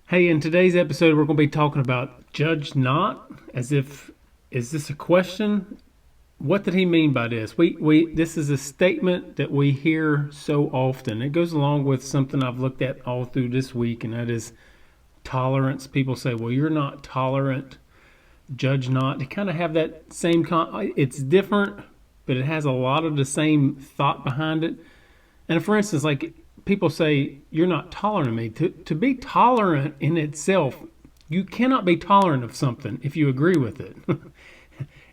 Hey, in today's episode, we're going to be talking about judge not, as if, is this a question? What did he mean by this? This is a statement that we hear so often. It goes along with something I've looked at all through this week, and that is tolerance. People say, well, you're not tolerant, judge not. They kind of have that same, it's different, but it has a lot of the same thought behind it. And for instance, like people say, you're not tolerant of me. To be tolerant in itself, you cannot be tolerant of something if you agree with it.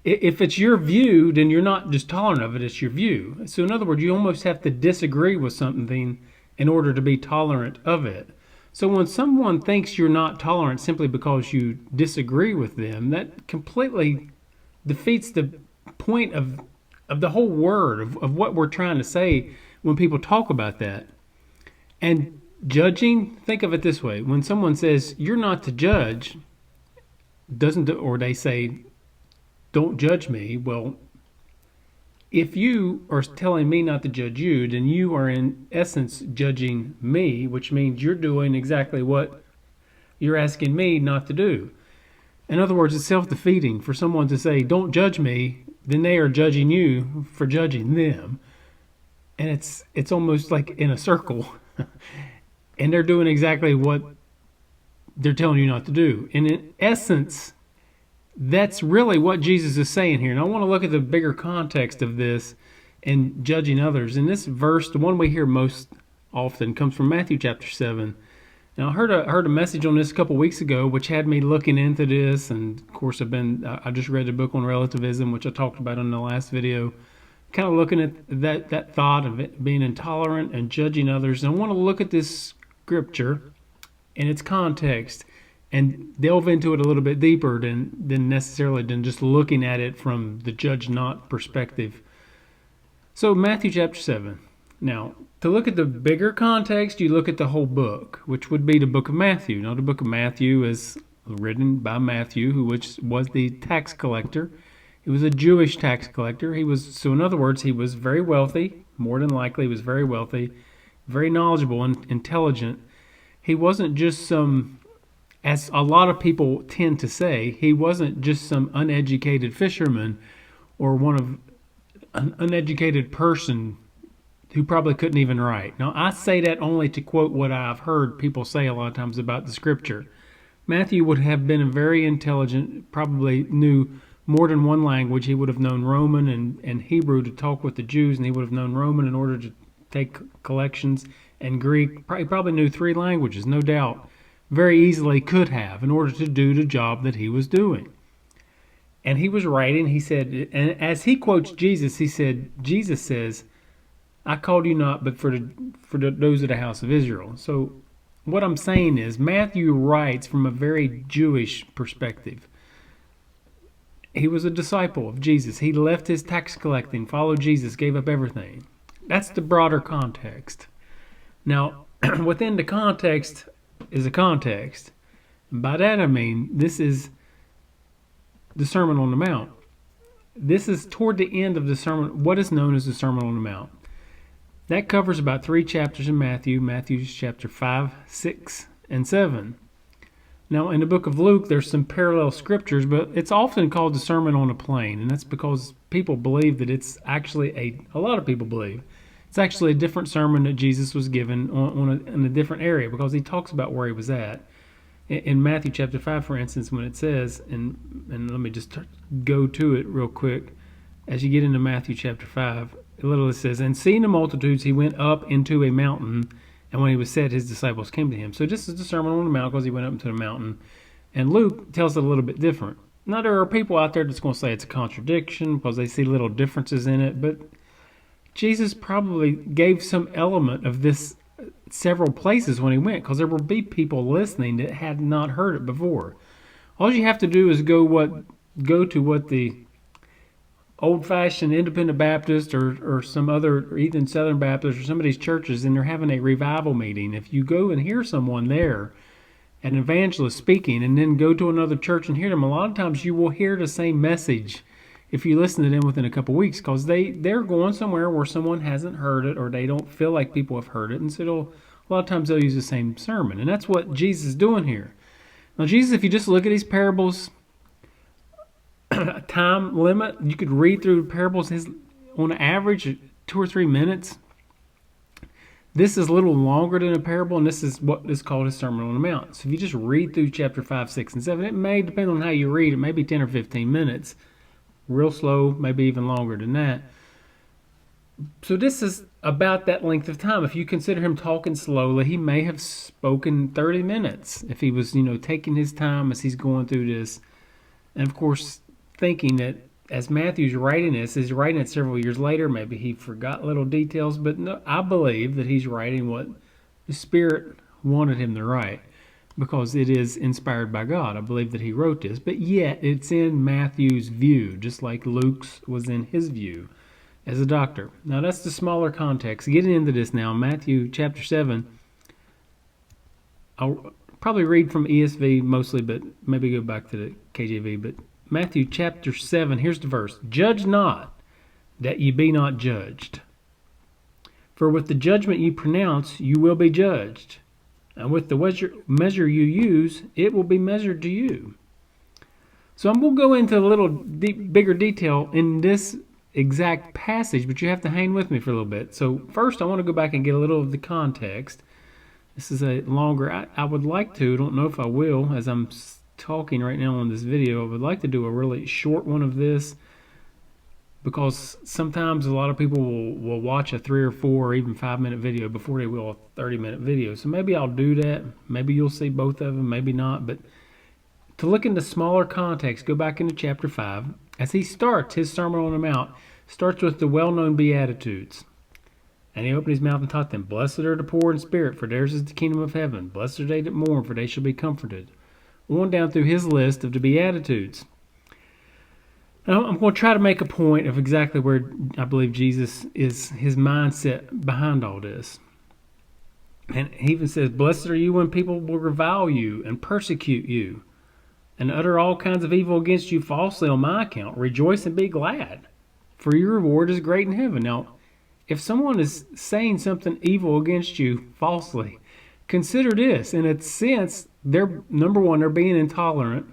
If it's your view, then you're not just tolerant of it, it's your view. So, in other words, you almost have to disagree with something in order to be tolerant of it. So, when someone thinks you're not tolerant simply because you disagree with them, that completely defeats the point of the whole word, of what we're trying to say when people talk about that. And judging, think of it this way: when someone says you're not to judge, or they say don't judge me, well, if you are telling me not to judge you, then you are in essence judging me, which means you're doing exactly what you're asking me not to do. In other words, it's self-defeating for someone to say don't judge me, then they are judging you for judging them. And it's almost like in a circle. And they're doing exactly what they're telling you not to do. And in essence, that's really what Jesus is saying here. And I want to look at the bigger context of this and judging others. In this verse, the one we hear most often comes from Matthew chapter 7. Now, I heard a message on this a couple weeks ago, which had me looking into this. And of course, I just read a book on relativism, which I talked about in the last video, kind of looking at that thought of it being intolerant and judging others. And I want to look at this scripture in its context and delve into it a little bit deeper than just looking at it from the judge not perspective. So Matthew chapter 7. Now, to look at the bigger context, you look at the whole book, which would be the book of Matthew. Now, the book of Matthew is written by Matthew, which was the tax collector. He was a Jewish tax collector. So in other words, he was very wealthy. More than likely, he was very wealthy, very knowledgeable and intelligent. He wasn't just as a lot of people tend to say, he wasn't just some uneducated fisherman or an uneducated person who probably couldn't even write. Now, I say that only to quote what I've heard people say a lot of times about the scripture. Matthew would have been very intelligent, probably knew more than one language. He would have known Roman and Hebrew to talk with the Jews, and he would have known Roman in order to take collections, and Greek. He probably knew 3 languages, no doubt. Very easily could have in order to do the job that he was doing. And he was writing, he said, and as he quotes Jesus, he said, Jesus says, I called you not, but for those of the house of Israel. So what I'm saying is Matthew writes from a very Jewish perspective. He was a disciple of Jesus. He left his tax collecting, followed Jesus, gave up everything. That's the broader context. Now, within the context is a context. And by that I mean this is the Sermon on the Mount. This is toward the end of the sermon, what is known as the Sermon on the Mount. That covers about 3 chapters in Matthew chapter 5, 6, and 7. Now, in the book of Luke, there's some parallel scriptures, but it's often called the Sermon on the Plain, and that's because people believe that it's actually a lot of people believe it's actually a different sermon that Jesus was given in a different area, because he talks about where he was at. In Matthew chapter 5, for instance, when it says, and let me just go to it real quick, as you get into Matthew chapter 5, it literally says, and seeing the multitudes, he went up into a mountain, and when he was set, his disciples came to him. So this is the Sermon on the Mount because he went up into the mountain. And Luke tells it a little bit different. Now, there are people out there that's going to say it's a contradiction because they see little differences in it, but Jesus probably gave some element of this several places when he went, because there will be people listening that had not heard it before. All you have to do is go to what the old-fashioned independent Baptist or some other, or even Southern Baptist or some of these churches, and they're having a revival meeting. If you go and hear someone there, an evangelist speaking, and then go to another church and hear them, a lot of times you will hear the same message if you listen to them within a couple weeks, because they're going somewhere where someone hasn't heard it, or they don't feel like people have heard it, and so a lot of times they'll use the same sermon. And that's what Jesus is doing here. Now, Jesus, if you just look at these parables, time limit, you could read through parables on average 2 or 3 minutes. This is a little longer than a parable, and this is what is called a Sermon on the Mount. So if you just read through chapter 5, 6, and 7, it may, depend on how you read, it may be 10 or 15 minutes. Real slow, maybe even longer than that. So this is about that length of time. If you consider him talking slowly, he may have spoken 30 minutes if he was, taking his time as he's going through this. And of course, thinking that as Matthew's writing this, he's writing it several years later. Maybe he forgot little details, but no, I believe that he's writing what the Spirit wanted him to write because it is inspired by God. I believe that he wrote this, but yet it's in Matthew's view, just like Luke's was in his view as a doctor. Now that's the smaller context. Getting into this now, Matthew chapter 7, I'll probably read from ESV mostly, but maybe go back to the KJV, but Matthew chapter 7, here's the verse. Judge not, that ye be not judged. For with the judgment you pronounce, you will be judged. And with the measure you use, it will be measured to you. So I'm going to go into a little bigger detail in this exact passage, but you have to hang with me for a little bit. So first, I want to go back and get a little of the context. This is a longer, I would like to, I don't know if I will, as I'm talking right now on this video, I would like to do a really short one of this because sometimes a lot of people will watch a 3 or 4 or even 5-minute video before they will a 30-minute video. So maybe I'll do that. Maybe you'll see both of them, maybe not. But to look into smaller context, go back into chapter 5. As he starts his Sermon on the Mount, starts with the well-known Beatitudes. And he opened his mouth and taught them, Blessed are the poor in spirit, for theirs is the kingdom of heaven. Blessed are they that mourn, for they shall be comforted. On down through his list of the Beatitudes. Now, I'm going to try to make a point of exactly where I believe Jesus is, his mindset behind all this. And he even says, Blessed are you when people will revile you and persecute you and utter all kinds of evil against you falsely on my account. Rejoice and be glad, for your reward is great in heaven. Now, if someone is saying something evil against you falsely, consider this. In a sense, number one, they're being intolerant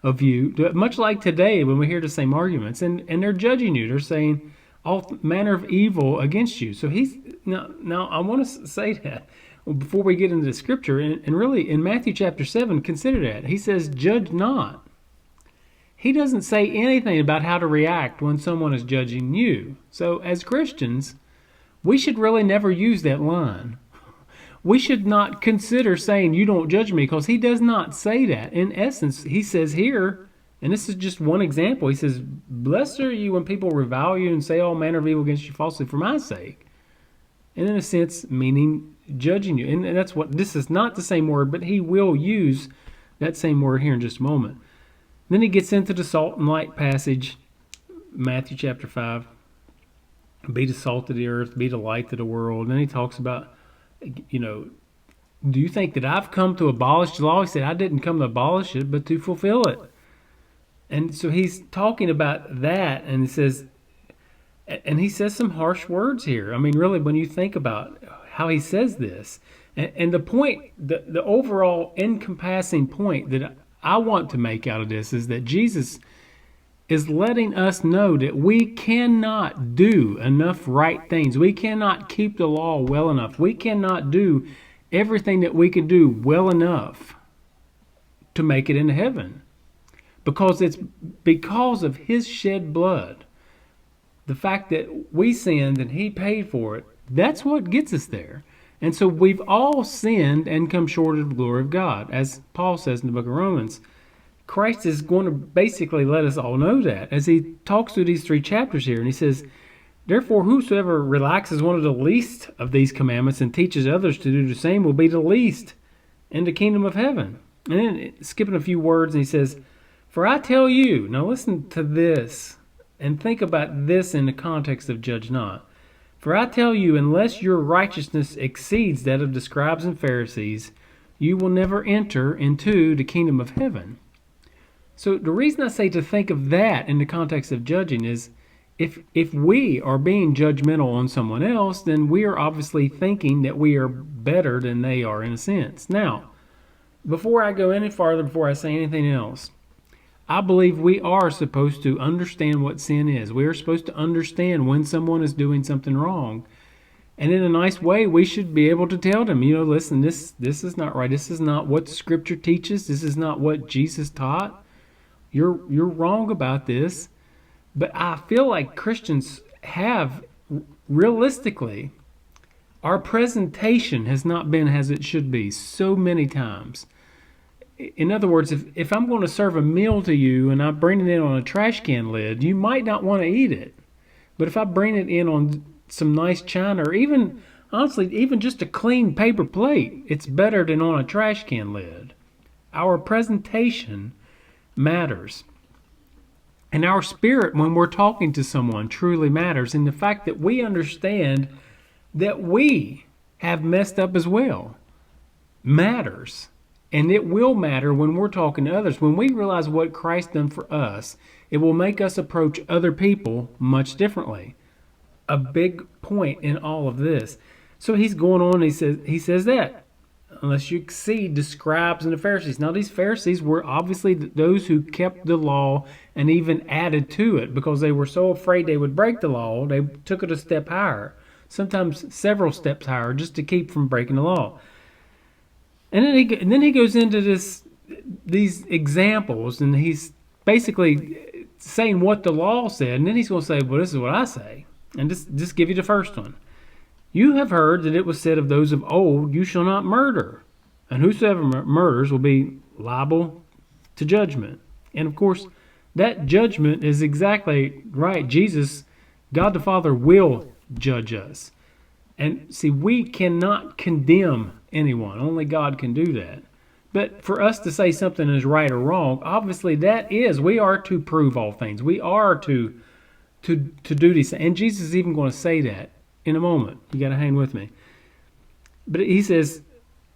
of you, much like today when we hear the same arguments, and they're judging you. They're saying all manner of evil against you. So now I want to say that before we get into the scripture, and really in Matthew chapter 7, consider that. He says, judge not. He doesn't say anything about how to react when someone is judging you. So as Christians, we should really never use that line. We should not consider saying, you don't judge me, because he does not say that. In essence, he says here, and this is just one example, he says, Blessed are you when people revile you and say all manner of evil against you falsely for my sake. And in a sense, meaning judging you. And that's what, this is not the same word, but he will use that same word here in just a moment. Then he gets into the salt and light passage, Matthew chapter 5. Be the salt of the earth, be the light of the world. And then he talks about, do you think that I've come to abolish the law? He said, I didn't come to abolish it, but to fulfill it. And so he's talking about that, and he says some harsh words here. I mean, really, when you think about how he says this, and the point, the overall encompassing point that I want to make out of this is that Jesus is letting us know that we cannot do enough right things. We cannot keep the law well enough. We cannot do everything that we can do well enough to make it into heaven. Because it's because of his shed blood. The fact that we sinned and he paid for it, that's what gets us there. And so we've all sinned and come short of the glory of God. As Paul says in the book of Romans, Christ is going to basically let us all know that as he talks through these 3 chapters here. And he says, Therefore, whosoever relaxes one of the least of these commandments and teaches others to do the same will be the least in the kingdom of heaven. And then skipping a few words, and he says, For I tell you, now listen to this and think about this in the context of judge not. For I tell you, unless your righteousness exceeds that of the scribes and Pharisees, you will never enter into the kingdom of heaven. So the reason I say to think of that in the context of judging is, if we are being judgmental on someone else, then we are obviously thinking that we are better than they are in a sense. Now, before I go any farther, before I say anything else, I believe we are supposed to understand what sin is. We are supposed to understand when someone is doing something wrong. And in a nice way, we should be able to tell them, listen, this is not right. This is not what Scripture teaches. This is not what Jesus taught. You're wrong about this. But I feel like Christians have, realistically, our presentation has not been as it should be so many times. In other words, if I'm going to serve a meal to you and I bring it in on a trash can lid, you might not want to eat it. But if I bring it in on some nice china, or even, honestly, even just a clean paper plate, it's better than on a trash can lid. Our presentation matters. And our spirit, when we're talking to someone, truly matters. And the fact that we understand that we have messed up as well matters. And it will matter when we're talking to others. When we realize what Christ done for us, it will make us approach other people much differently. A big point in all of this. So he's going on, he says that, unless you exceed the scribes and the Pharisees. Now these Pharisees were obviously those who kept the law and even added to it, because they were so afraid they would break the law, they took it a step higher, sometimes several steps higher, just to keep from breaking the law. And then he goes into these examples, and he's basically saying what the law said, and then he's going to say, well, this is what I say. And just give you the first one. You have heard that it was said of those of old, you shall not murder. And whosoever murders will be liable to judgment. And of course, that judgment is exactly right. Jesus, God the Father, will judge us. And see, we cannot condemn anyone. Only God can do that. But for us to say something is right or wrong, obviously we are to prove all things. We are to do these things. And Jesus is even going to say that in a moment. You got to hang with me. But he says,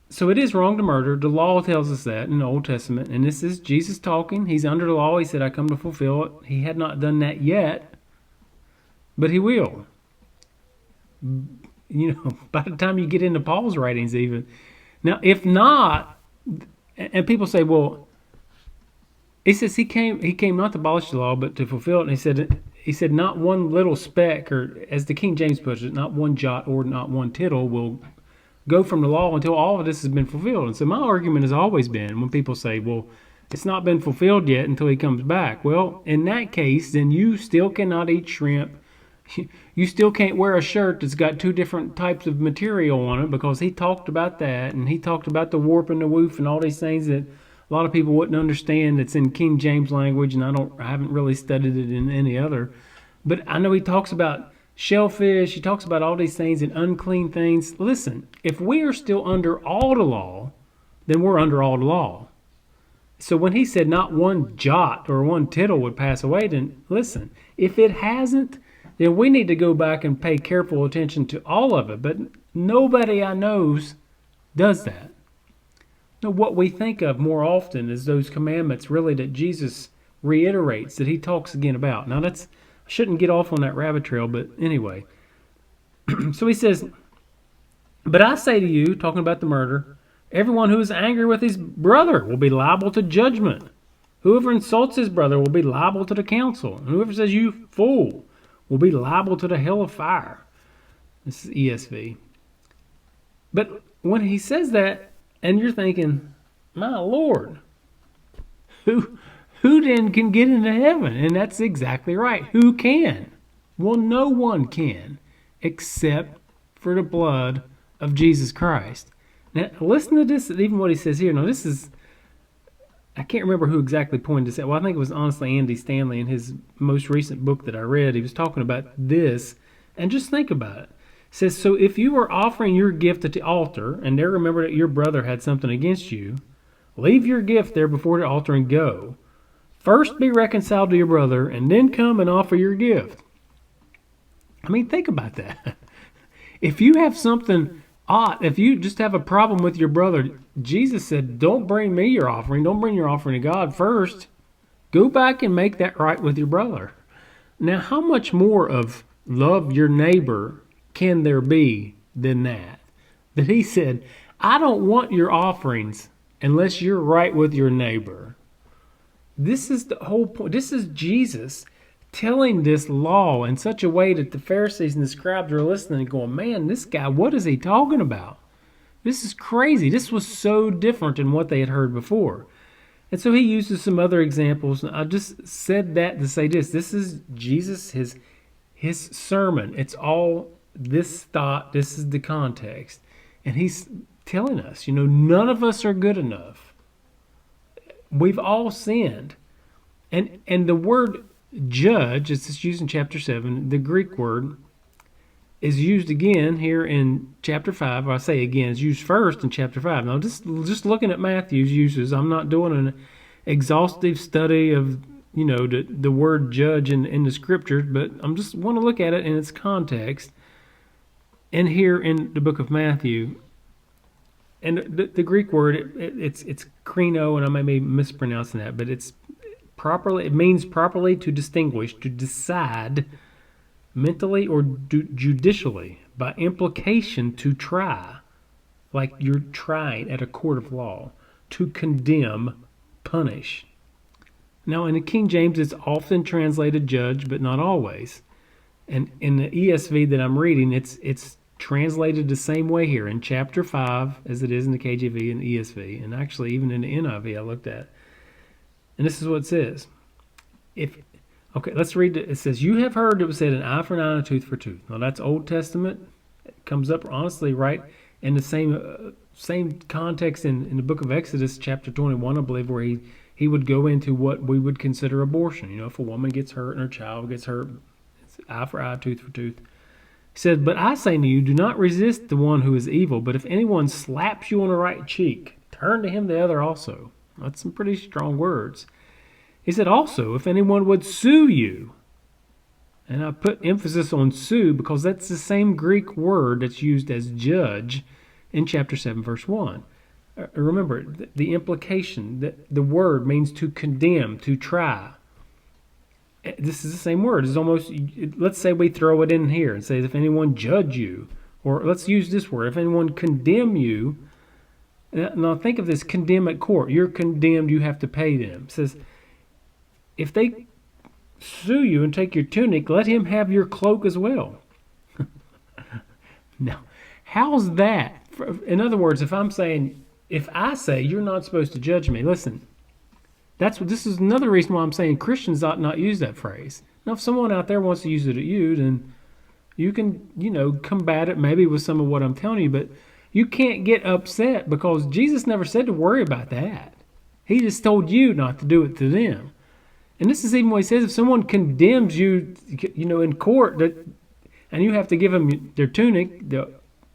so it is wrong to murder. The law tells us that in the Old Testament. And this is Jesus talking. He's under the law. He said, I come to fulfill it. He had not done that yet, but he will. By the time you get into Paul's writings even. Now, if not, and people say, well, he says he came not to abolish the law, but to fulfill it. And he said not one little speck, or as the King James puts it, not one jot or not one tittle will go from the law until all of this has been fulfilled. And so my argument has always been, when people say, well, it's not been fulfilled yet until he comes back. Well, in that case, then you still cannot eat shrimp. You still can't wear a shirt that's got two different types of material on it, because he talked about that, and he talked about the warp and the woof and all these things that a lot of people wouldn't understand. That's in King James language, and I haven't really studied it in any other. But I know he talks about shellfish. He talks about all these things and unclean things. Listen, if we are still under all the law, then we're under all the law. So when he said not one jot or one tittle would pass away, then listen, if it hasn't, then we need to go back and pay careful attention to all of it. But nobody I know does that. No, what we think of more often is those commandments really that Jesus reiterates, that he talks again about. Now I shouldn't get off on that rabbit trail, but anyway. So he says, but I say to you, talking about the murder, everyone who is angry with his brother will be liable to judgment. Whoever insults his brother will be liable to the council. And whoever says, you fool, will be liable to the hell of fire. This is ESV. But when he says that, and you're thinking, my Lord, who then can get into heaven? And that's exactly right. Who can? Well, no one can, except for the blood of Jesus Christ. Now, listen to this, even what he says here. Now, this is, I can't remember who exactly pointed this out. Well, I think it was honestly Andy Stanley in his most recent book that I read. He was talking about this, and just think about it. It says, so if you are offering your gift at the altar, and there remember that your brother had something against you, leave your gift there before the altar and go. First be reconciled to your brother, and then come and offer your gift. I mean, think about that. If you have something odd, if you just have a problem with your brother, Jesus said, don't bring me your offering. Don't bring your offering to God first. Go back and make that right with your brother. Now, how much more of love your neighbor can there be than that? That he said, I don't want your offerings unless you're right with your neighbor. This is the whole point. This is Jesus telling this law in such a way that the Pharisees and the scribes are listening and going, man, this guy, what is he talking about? This is crazy. This was so different than what they had heard before. And so he uses some other examples. I just said that to say this. This is Jesus, his sermon. It's all this thought. This is the context. And he's telling us, none of us are good enough. We've all sinned. And the word judge, it's used in chapter 7, the Greek word, is used again here in chapter 5. I say again, it's used first in chapter 5. Now, just looking at Matthew's uses, I'm not doing an exhaustive study of, the word judge in the scriptures, but I'm just want to look at it in its context. And here in the book of Matthew, and the Greek word, it's krino, and I may be mispronouncing that, but it means properly to distinguish, to decide, mentally or judicially, by implication to try, like you're trying at a court of law, to condemn, punish. Now in the King James it's often translated judge, but not always. And in the ESV that I'm reading, it's translated the same way here in chapter 5 as it is in the KJV and ESV, and actually even in the NIV I looked at. And this is what it says. Okay, let's read it. It says, you have heard it was said, an eye for an eye and a tooth for a tooth. Now, that's Old Testament. It comes up, honestly, right in the same context in the book of Exodus, chapter 21, I believe, where he would go into what we would consider abortion. If a woman gets hurt and her child gets hurt, it's eye for eye, tooth for tooth. He said, but I say to you, do not resist the one who is evil, but if anyone slaps you on the right cheek, turn to him the other also. That's some pretty strong words. He said also, if anyone would sue you, and I put emphasis on sue because that's the same Greek word that's used as judge in chapter 7, verse 1. Remember, the implication, that the word means to condemn, to try. This is the same word. It's almost, let's say we throw it in here and say, if anyone judge you, or let's use this word, if anyone condemn you. Now think of this, condemn at court. You're condemned, you have to pay them. It says, if they sue you and take your tunic, let him have your cloak as well. Now, how's that? In other words, if I say you're not supposed to judge me, listen, this is another reason why I'm saying Christians ought not use that phrase. Now, if someone out there wants to use it at you, then you can, combat it maybe with some of what I'm telling you, but you can't get upset because Jesus never said to worry about that. He just told you not to do it to them. And this is even what he says, if someone condemns you, in court, and you have to give them their tunic,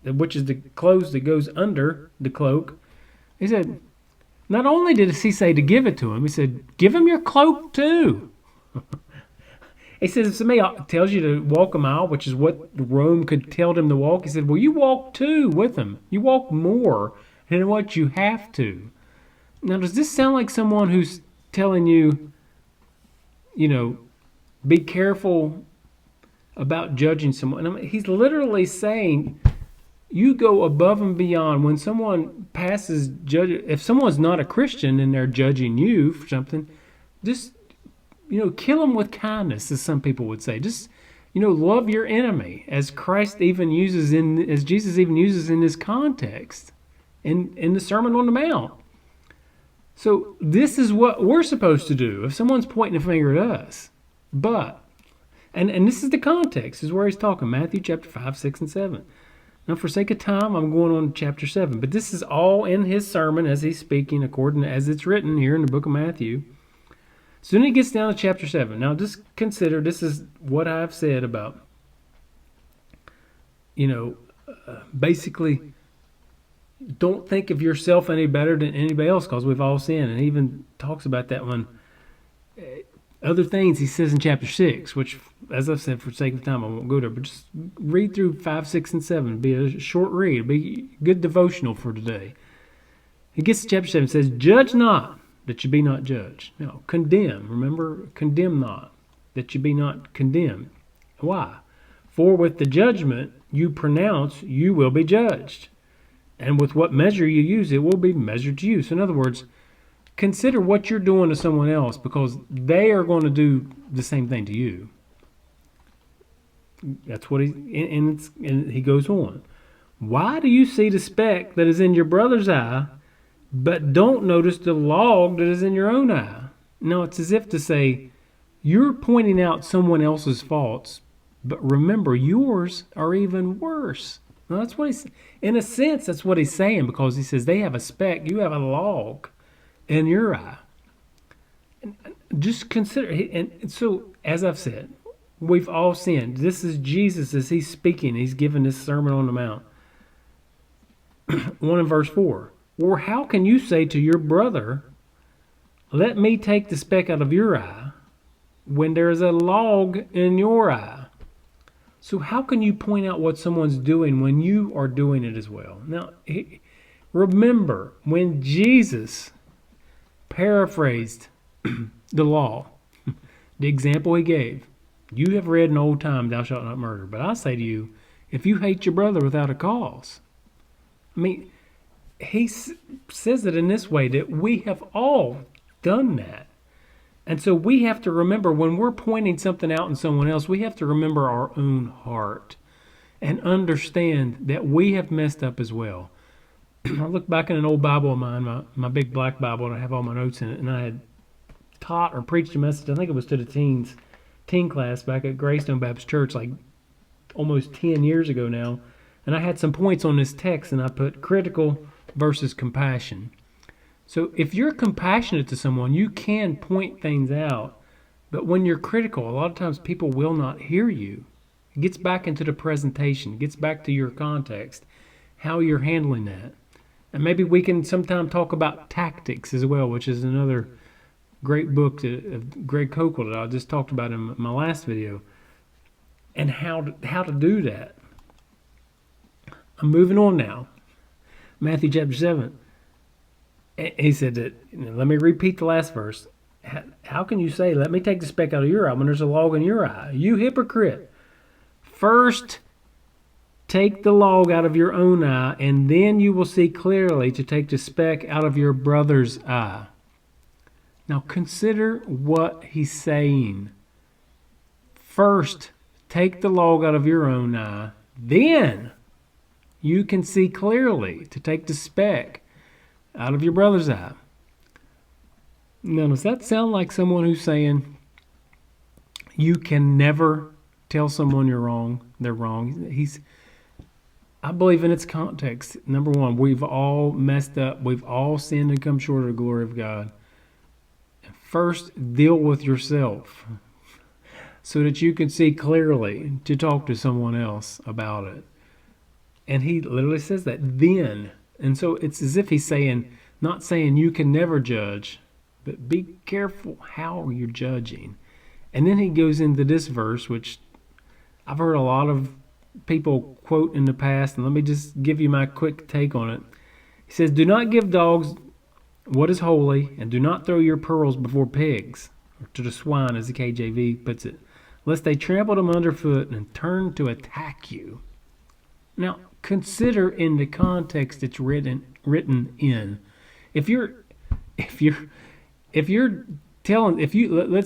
which is the clothes that goes under the cloak, he said, not only did he say to give it to him, he said, give him your cloak too. He says, if somebody tells you to walk a mile, which is what Rome could tell them to walk, he said, well, you walk too with them. You walk more than what you have to. Now, does this sound like someone who's telling you, be careful about judging someone? I mean, he's literally saying you go above and beyond when someone passes judge. If someone's not a Christian and they're judging you for something, just kill them with kindness, as some people would say. Just love your enemy, as Jesus even uses in this context in the Sermon on the Mount. So this is what we're supposed to do if someone's pointing a finger at us. But, and this is the context, is where he's talking, Matthew chapter 5, 6, and 7. Now, for sake of time, I'm going on to chapter 7. But this is all in his sermon as he's speaking, according to as it's written here in the book of Matthew. So then he gets down to chapter 7. Now, just consider, this is what I've said about, basically, don't think of yourself any better than anybody else because we've all sinned. And he even talks about that one. Other things he says in chapter 6, which, as I've said, for sake of time, I won't go there. But just read through 5, 6, and 7. It'll be a short read. It'll be a good devotional for today. He gets to chapter 7 and says, judge not that you be not judged. No, condemn. Remember, condemn not. that you be not condemned. Why? For with the judgment you pronounce, you will be judged. And with what measure you use, it will be measured to you. So in other words, consider what you're doing to someone else, because they are going to do the same thing to you. That's what and he goes on. Why do you see the speck that is in your brother's eye, but don't notice the log that is in your own eye? Now, it's as if to say, you're pointing out someone else's faults, but remember, yours are even worse. Now, that's what in a sense, that's what he's saying, because he says they have a speck, you have a log in your eye. And just consider, and so, as I've said, we've all sinned. This is Jesus as he's speaking. He's giving this Sermon on the Mount. 1 in verse 4. Or how can you say to your brother, let me take the speck out of your eye, when there is a log in your eye? So how can you point out what someone's doing when you are doing it as well? Now, remember, when Jesus paraphrased the law, the example he gave, you have read in old time, thou shalt not murder. But I say to you, if you hate your brother without a cause, I mean, he says it in this way, that we have all done that. And so we have to remember, when we're pointing something out in someone else, we have to remember our own heart and understand that we have messed up as well. I look back in an old Bible of mine, my big black Bible, and I have all my notes in it, and I had taught or preached a message, I think it was to the teen class back at Greystone Baptist Church, like almost 10 years ago now. And I had some points on this text, and I put critical versus compassion. So if you're compassionate to someone, you can point things out. But when you're critical, a lot of times people will not hear you. It gets back into the presentation. It gets back to your context, how you're handling that. And maybe we can sometime talk about tactics as well, which is another great book of Greg Kokel that I just talked about in my last video, and how to do that. I'm moving on now. Matthew chapter 7. He said that, let me repeat the last verse. How can you say, let me take the speck out of your eye when there's a log in your eye? You hypocrite. First, take the log out of your own eye, and then you will see clearly to take the speck out of your brother's eye. Now consider what he's saying. First, take the log out of your own eye, then you can see clearly to take the speck out of your brother's eye. Now, does that sound like someone who's saying you can never tell someone you're wrong, they're wrong? I believe in its context, number one, we've all messed up. We've all sinned and come short of the glory of God. First, deal with yourself so that you can see clearly to talk to someone else about it. And he literally says that, then. And so it's as if he's saying, not saying you can never judge, but be careful how you're judging. And then he goes into this verse, which I've heard a lot of people quote in the past, and let me just give you my quick take on it. He says, do not give dogs what is holy, and do not throw your pearls before pigs, or to the swine, as the KJV puts it, lest they trample them underfoot and turn to attack you. Now, consider in the context it's written in. Let's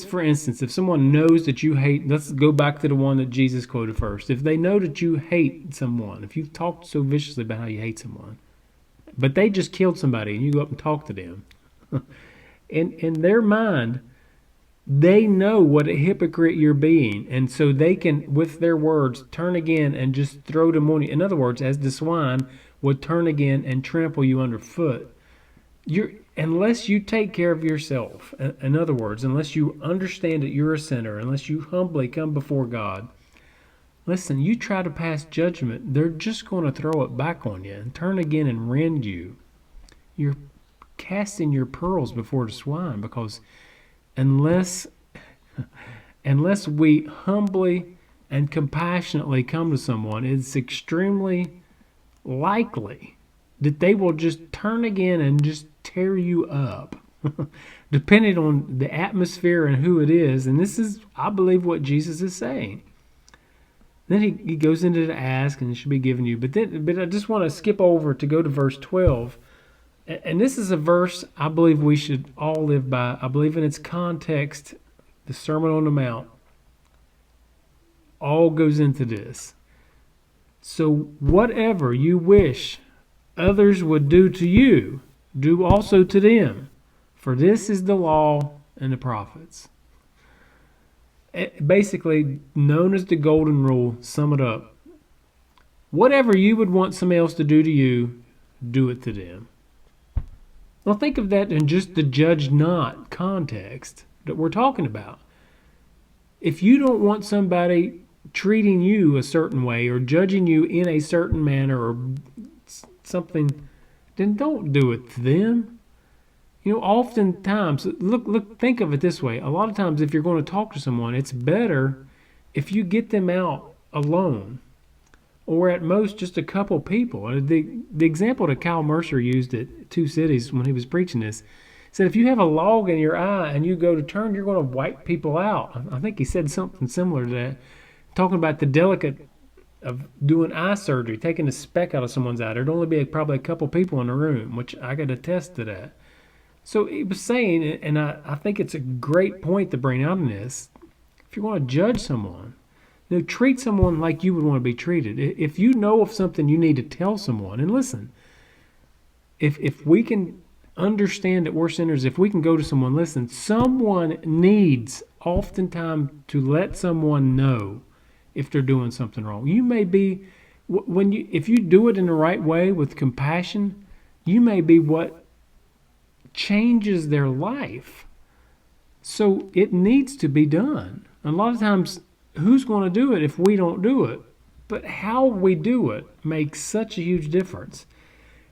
for instance, if someone knows that you hate, let's go back to the one that Jesus quoted first. If they know that you hate someone, if you've talked so viciously about how you hate someone, but they just killed somebody and you go up and talk to them, in their mind, they know what a hypocrite you're being, and so they can, with their words, turn again and just throw them on you. In other words, as the swine would turn again and trample you underfoot. Unless you take care of yourself, in other words, unless you understand that you're a sinner, unless you humbly come before God, listen, you try to pass judgment, they're just going to throw it back on you and turn again and rend you. You're casting your pearls before the swine, because unless we humbly and compassionately come to someone, it's extremely likely that they will just turn again and just tear you up. depending on the atmosphere and who it is. And this is, I believe, what Jesus is saying. Then he goes into the ask, and it should be given you. But I just want to skip over to go to verse 12. And this is a verse I believe we should all live by. I believe in its context, the Sermon on the Mount all goes into this. So whatever you wish others would do to you, do also to them. For this is the law and the prophets. Basically, known as the golden rule, sum it up. Whatever you would want somebody else to do to you, do it to them. Now think of that in just the judge not context that we're talking about. If you don't want somebody treating you a certain way or judging you in a certain manner or something, then don't do it to them. You know, oftentimes, think of it this way. A lot of times if you're going to talk to someone, it's better if you get them out alone, or at most just a couple people. The example that Kyle Mercer used at Two Cities when he was preaching this said if you have a log in your eye and you go to turn, you're going to wipe people out. I think he said something similar to that, talking about the delicate of doing eye surgery, taking a speck out of someone's eye. There'd only be probably a couple people in the room, which I could attest to that. So he was saying, and I think it's a great point to bring out in this, if you want to judge someone, treat someone like you would want to be treated. If you know of something you need to tell someone, and listen, if we can understand that we're sinners, if we can go to someone, listen, someone needs oftentimes to let someone know if they're doing something wrong. You may be, if you do it in the right way with compassion, you may be what changes their life. So it needs to be done. And a lot of times, who's going to do it if we don't do it? But how we do it makes such a huge difference.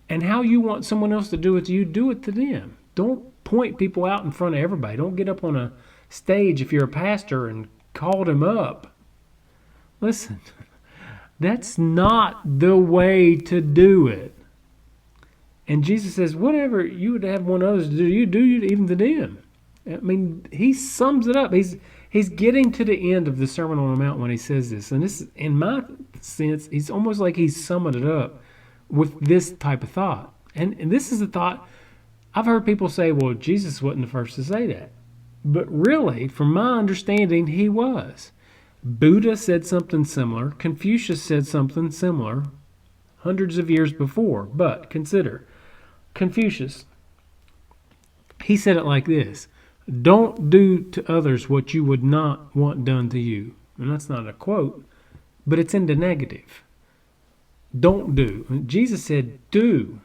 And how you want someone else to do it to you, do it to them. Don't point people out in front of everybody. Don't get up on a stage if you're a pastor and call them up. Listen, that's not the way to do it. And Jesus says, whatever you would have one others to do, you do even to them. I mean, he sums it up. He's getting to the end of the Sermon on the Mount when he says this. And this, in my sense, he's almost like he's summing it up with this type of thought. And this is a thought, I've heard people say, well, Jesus wasn't the first to say that. But really, from my understanding, he was. Buddha said something similar. Confucius said something similar hundreds of years before. But consider, Confucius, he said it like this: don't do to others what you would not want done to you. And that's not a quote, but it's in the negative. Don't do. And Jesus said do.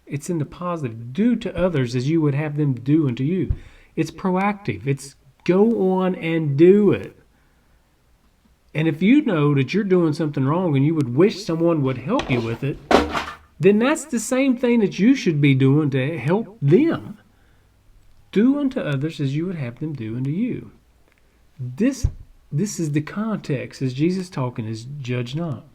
It's in the positive. Do to others as you would have them do unto you. It's proactive. It's go on and do it. And if you know that you're doing something wrong and you would wish someone would help you with it, then that's the same thing that you should be doing to help them. Do unto others as you would have them do unto you. This is the context as Jesus talking is judge not.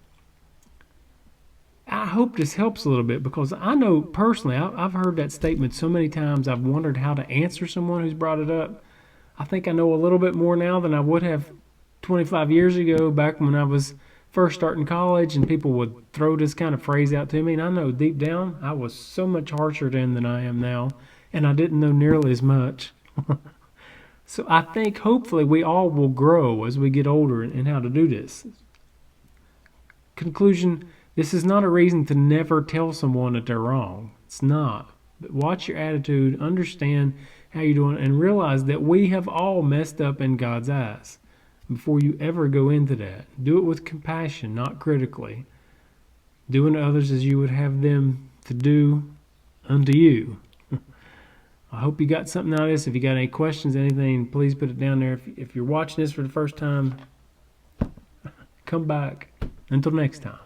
I hope this helps a little bit because I know personally, I've heard that statement so many times, I've wondered how to answer someone who's brought it up. I think I know a little bit more now than I would have 25 years ago, back when I was first starting college and people would throw this kind of phrase out to me. And I know deep down I was so much harsher then than I am now, and I didn't know nearly as much. So I think hopefully we all will grow as we get older in how to do this. Conclusion, this is not a reason to never tell someone that they're wrong. It's not. But watch your attitude, understand how you're doing, and realize that we have all messed up in God's eyes. Before you ever go into that, do it with compassion, not critically. Do unto others as you would have them to do unto you. I hope you got something out of this. If you got any questions, anything, please put it down there. If you're watching this for the first time, come back. Until next time.